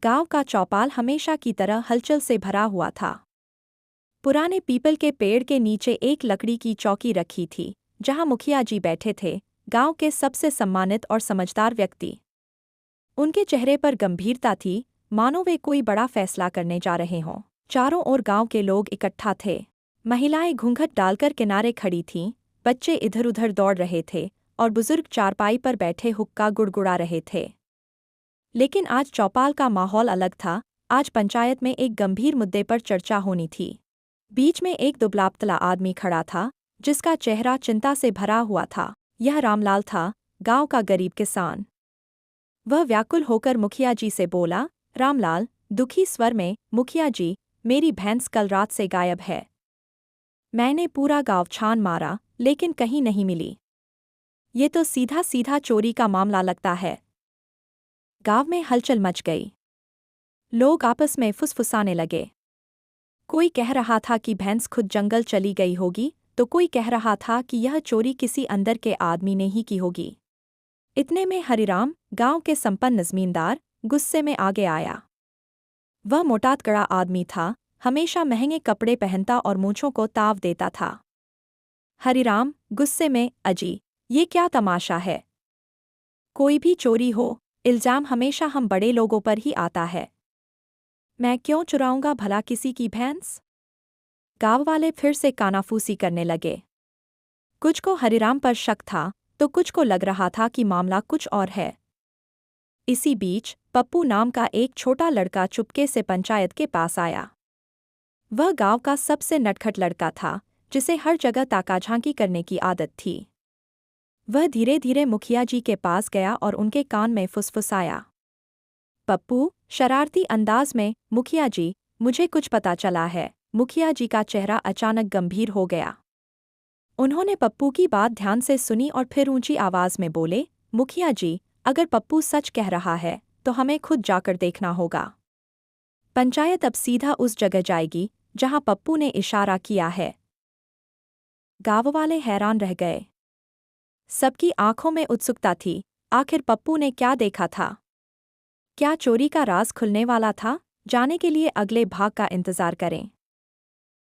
गांव का चौपाल हमेशा की तरह हलचल से भरा हुआ था। पुराने पीपल के पेड़ के नीचे एक लकड़ी की चौकी रखी थी, जहां मुखिया जी बैठे थे, गांव के सबसे सम्मानित और समझदार व्यक्ति। उनके चेहरे पर गंभीरता थी, मानो वे कोई बड़ा फैसला करने जा रहे हों। चारों ओर गांव के लोग इकट्ठा थे। महिलाएं घूंघट डालकर किनारे खड़ी थीं, बच्चे इधर उधर दौड़ रहे थे और बुजुर्ग चारपाई पर बैठे हुक्का गुड़गुड़ा रहे थे। लेकिन आज चौपाल का माहौल अलग था। आज पंचायत में एक गंभीर मुद्दे पर चर्चा होनी थी। बीच में एक दुबला-पतला आदमी खड़ा था, जिसका चेहरा चिंता से भरा हुआ था। यह रामलाल था, गांव का गरीब किसान। वह व्याकुल होकर मुखिया जी से बोला, रामलाल, दुखी स्वर में, मुखिया जी, मेरी भैंस कल रात से गायब है। मैंने पूरा गांव छान मारा, लेकिन कहीं नहीं मिली। ये तो सीधा सीधा चोरी का मामला लगता है। गांव में हलचल मच गई। लोग आपस में फुसफुसाने लगे। कोई कह रहा था कि भैंस खुद जंगल चली गई होगी, तो कोई कह रहा था कि यह चोरी किसी अंदर के आदमी ने ही की होगी। इतने में हरिराम, गांव के संपन्न जमींदार, गुस्से में आगे आया। वह मोटातकड़ा आदमी था, हमेशा महंगे कपड़े पहनता और मूंछों को ताव देता था। हरिराम, गुस्से में, अजी, ये क्या तमाशा है? कोई भी चोरी हो, इल्जाम हमेशा हम बड़े लोगों पर ही आता है। मैं क्यों चुराऊंगा भला किसी की भैंस? गांव वाले फिर से कानाफूसी करने लगे। कुछ को हरिराम पर शक था, तो कुछ को लग रहा था कि मामला कुछ और है। इसी बीच पप्पू नाम का एक छोटा लड़का चुपके से पंचायत के पास आया। वह गांव का सबसे नटखट लड़का था, जिसे हर जगह ताकाझांकी करने की आदत थी। वह धीरे धीरे मुखिया जी के पास गया और उनके कान में फुसफुसाया। पप्पू, शरारती अंदाज में, मुखिया जी, मुझे कुछ पता चला है। मुखिया जी का चेहरा अचानक गंभीर हो गया। उन्होंने पप्पू की बात ध्यान से सुनी और फिर ऊंची आवाज में बोले, मुखिया जी, अगर पप्पू सच कह रहा है, तो हमें खुद जाकर देखना होगा। पंचायत अब सीधा उस जगह जाएगी, जहां पप्पू ने इशारा किया है। गांव वाले हैरान रह गए। सबकी आंखों में उत्सुकता थी, आखिर पप्पू ने क्या देखा था? क्या चोरी का राज खुलने वाला था? जाने के लिए अगले भाग का इंतजार करें।